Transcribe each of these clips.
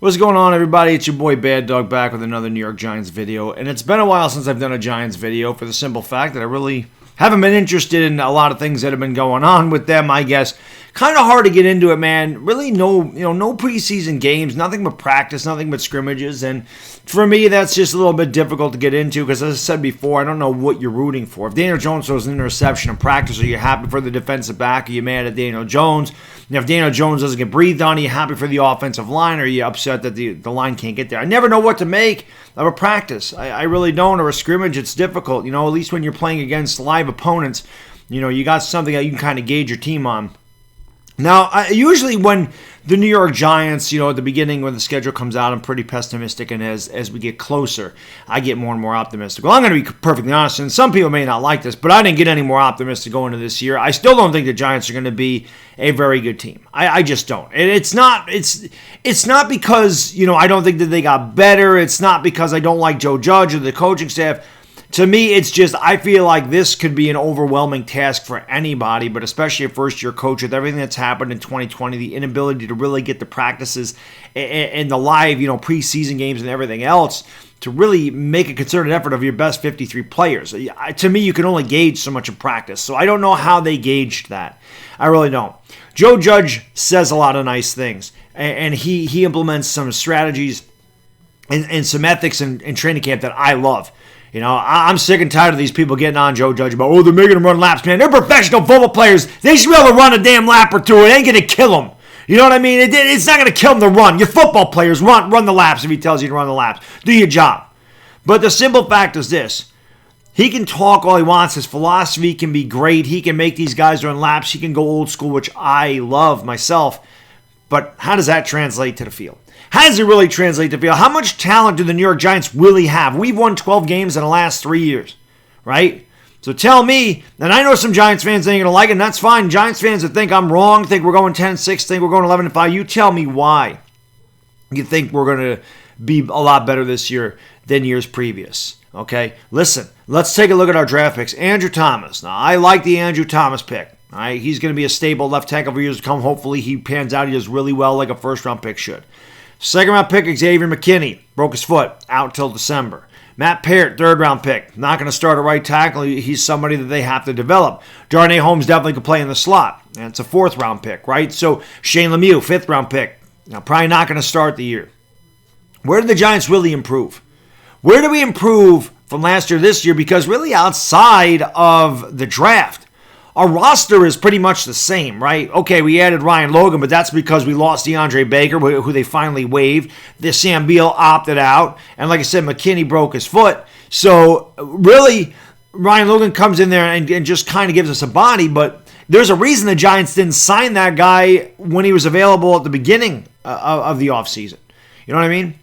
What's going on, everybody? It's your boy Baddog back with another New York Giants video. And it's been a while since I've done a Giants video for the simple fact that I really haven't been interested in a lot of things that have been going on with them, I guess. Kind of hard to get into it, man. Really no preseason games, nothing but practice, nothing but scrimmages. And for me, that's just a little bit difficult to get into because, as I said before, I don't know what you're rooting for. If Daniel Jones throws an interception in practice, are you happy for the defensive back? Are you mad at Daniel Jones? And if Daniel Jones doesn't get breathed on, are you happy for the offensive line? Or are you upset that the line can't get there? I never know what to make of a practice. I really don't. Or a scrimmage, it's difficult. At least when you're playing against live opponents, you got something that you can kind of gauge your team on. Now, usually when the New York Giants, at the beginning when the schedule comes out, I'm pretty pessimistic, and as we get closer, I get more and more optimistic. Well, I'm going to be perfectly honest, and some people may not like this, but I didn't get any more optimistic going into this year. I still don't think the Giants are going to be a very good team. I just don't. And it's not because, I don't think that they got better. It's not because I don't like Joe Judge or the coaching staff. To me, it's just I feel like this could be an overwhelming task for anybody, but especially a first-year coach with everything that's happened in 2020, the inability to really get the practices and the live, preseason games and everything else to really make a concerted effort of your best 53 players. To me, you can only gauge so much in practice, so I don't know how they gauged that. I really don't. Joe Judge says a lot of nice things, and he implements some strategies and some ethics in training camp that I love. I'm sick and tired of these people getting on Joe Judge about, they're making him run laps, man. They're professional football players. They should be able to run a damn lap or two. It ain't going to kill them. You know what I mean? It's not going to kill them to run. Your football players run the laps if he tells you to run the laps. Do your job. But the simple fact is this. He can talk all he wants. His philosophy can be great. He can make these guys run laps. He can go old school, which I love myself. But how does that translate to the field? How does it really translate to field? How much talent do the New York Giants really have? We've won 12 games in the last 3 years, right? So tell me, and I know some Giants fans ain't going to like it, and that's fine. Giants fans that think I'm wrong, think we're going 10-6, think we're going 11-5, you tell me why you think we're going to be a lot better this year than years previous, okay? Listen, let's take a look at our draft picks. Andrew Thomas. Now, I like the Andrew Thomas pick. All right, he's going to be a stable left tackle for years to come. Hopefully he pans out. He does really well like a first-round pick should. Second-round pick, Xavier McKinney. Broke his foot. Out till December. Matt Parrott, third-round pick. Not going to start at right tackle. He's somebody that they have to develop. Darnay Holmes definitely could play in the slot. And it's a fourth-round pick, right? So Shane Lemieux, fifth-round pick. Now, probably not going to start the year. Where did the Giants really improve? Where did we improve from last year to this year? Because really outside of the draft, our roster is pretty much the same, right? Okay, we added Ryan Logan, but that's because we lost DeAndre Baker, who they finally waived. This Sam Beal opted out. And like I said, McKinney broke his foot. So really, Ryan Logan comes in there and just kind of gives us a body. But there's a reason the Giants didn't sign that guy when he was available at the beginning of the offseason. You know what I mean?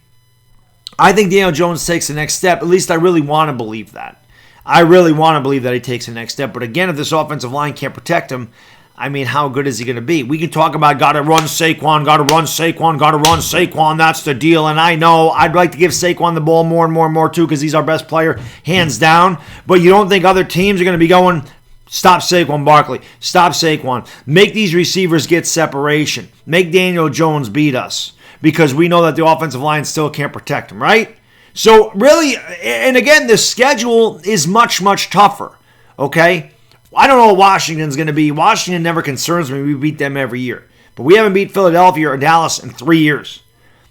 I think Daniel Jones takes the next step. At least I really want to believe that. I really want to believe that he takes the next step. But again, if this offensive line can't protect him, how good is he going to be? We can talk about got to run Saquon, got to run Saquon, got to run Saquon. That's the deal. And I know I'd like to give Saquon the ball more and more and more too because he's our best player, hands down. But you don't think other teams are going to be going, stop Saquon Barkley, stop Saquon. Make these receivers get separation. Make Daniel Jones beat us because we know that the offensive line still can't protect him, right? So really, and again, the schedule is much, much tougher, okay? I don't know what Washington's going to be. Washington never concerns me. We beat them every year. But we haven't beat Philadelphia or Dallas in 3 years.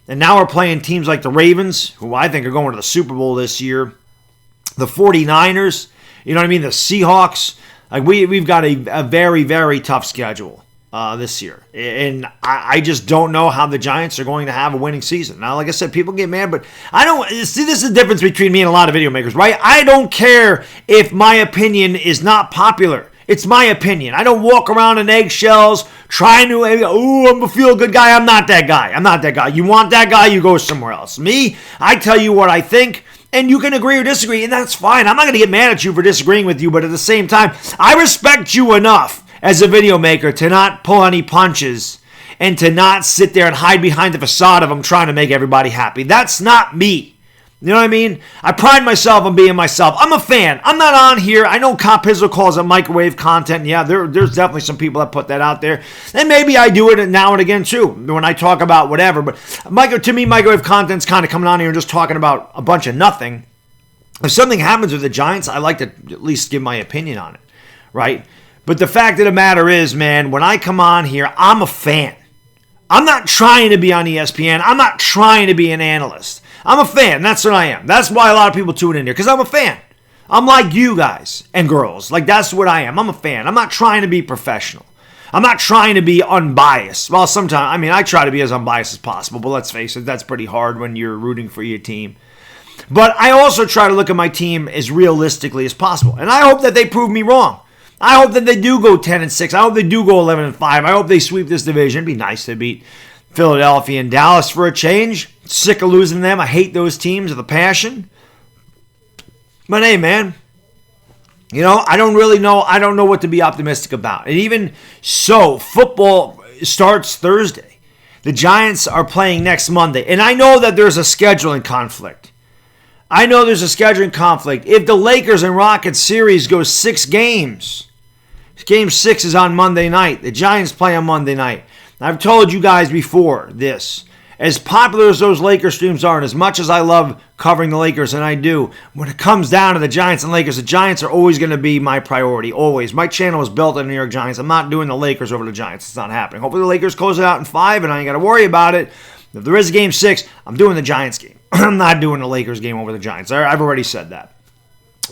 And now we're playing teams like the Ravens, who I think are going to the Super Bowl this year, the 49ers, the Seahawks. We've got a very, very tough schedule this year. And I just don't know how the Giants are going to have a winning season. Now, like I said, people get mad, but I don't see this is the difference between me and a lot of video makers, right? I don't care if my opinion is not popular. It's my opinion. I don't walk around in eggshells trying to, I'm a feel-good guy. I'm not that guy. You want that guy, you go somewhere else. Me, I tell you what I think, and you can agree or disagree, and that's fine. I'm not going to get mad at you for disagreeing with you, but at the same time, I respect you enough as a video maker to not pull any punches and to not sit there and hide behind the facade of I'm trying to make everybody happy. That's not me. You know what I mean? I pride myself on being myself. I'm a fan. I'm not on here. I know Cop Pizzle calls it microwave content. Yeah, there's definitely some people that put that out there. And maybe I do it now and again too when I talk about whatever. But to me, microwave content's kind of coming on here and just talking about a bunch of nothing. If something happens with the Giants, I like to at least give my opinion on it, right? But the fact of the matter is, man, when I come on here, I'm a fan. I'm not trying to be on ESPN. I'm not trying to be an analyst. I'm a fan. That's what I am. That's why a lot of people tune in here, because I'm a fan. I'm like you guys and girls. Like, that's what I am. I'm a fan. I'm not trying to be professional. I'm not trying to be unbiased. Well, sometimes, I try to be as unbiased as possible, but let's face it, that's pretty hard when you're rooting for your team. But I also try to look at my team as realistically as possible, and I hope that they prove me wrong. I hope that they do go 10-6. I hope they do go 11-5. I hope they sweep this division. It'd be nice to beat Philadelphia and Dallas for a change. Sick of losing them. I hate those teams with a passion. But hey, man, I don't really know. I don't know what to be optimistic about. And even so, football starts Thursday. The Giants are playing next Monday. And I know that there's a scheduling conflict. If the Lakers and Rockets series goes 6 games, Game 6 is on Monday night. The Giants play on Monday night. I've told you guys before this. As popular as those Lakers streams are, and as much as I love covering the Lakers, and I do, when it comes down to the Giants and Lakers, the Giants are always going to be my priority, always. My channel is built on the New York Giants. I'm not doing the Lakers over the Giants. It's not happening. Hopefully the Lakers close it out in 5, and I ain't got to worry about it. If there is a Game 6, I'm doing the Giants game. I'm not doing the Lakers game over the Giants. I've already said that.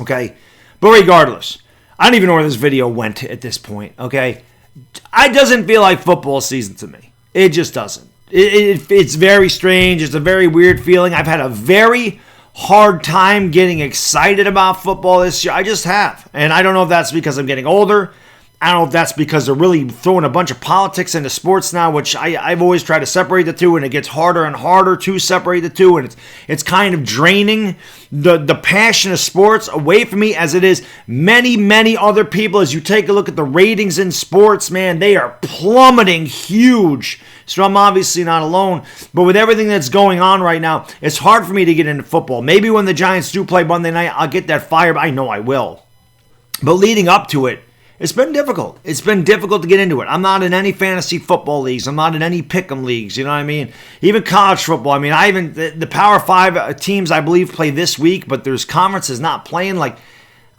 Okay? But regardless, I don't even know where this video went at this point, okay? It doesn't feel like football season to me. It just doesn't. It's very strange. It's a very weird feeling. I've had a very hard time getting excited about football this year. I just have. And I don't know if that's because I'm getting older. I don't know if that's because they're really throwing a bunch of politics into sports now, which I've always tried to separate the two, and it gets harder and harder to separate the two, and it's kind of draining the passion of sports away from me, as it is many, many other people. As you take a look at the ratings in sports, man, they are plummeting huge. So I'm obviously not alone. But with everything that's going on right now, it's hard for me to get into football. Maybe when the Giants do play Monday night, I'll get that fire. I know I will. But leading up to it, it's been difficult. It's been difficult to get into it. I'm not in any fantasy football leagues. I'm not in any pick'em leagues. You know what I mean? Even college football. The Power 5 teams, I believe, play this week, but there's conferences not playing.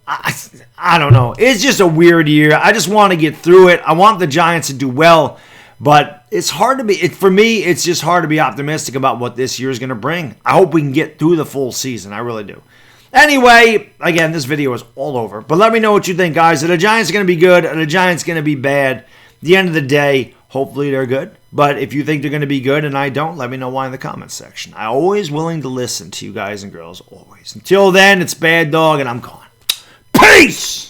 I don't know. It's just a weird year. I just want to get through it. I want the Giants to do well, but it's hard to be. For me, it's just hard to be optimistic about what this year is going to bring. I hope we can get through the full season. I really do. Anyway, again, this video is all over. But let me know what you think, guys. Are the Giants going to be good? Are the Giants going to be bad? At the end of the day, hopefully they're good. But if you think they're going to be good and I don't, let me know why in the comments section. I'm always willing to listen to you guys and girls, always. Until then, it's Baddog, and I'm gone. Peace!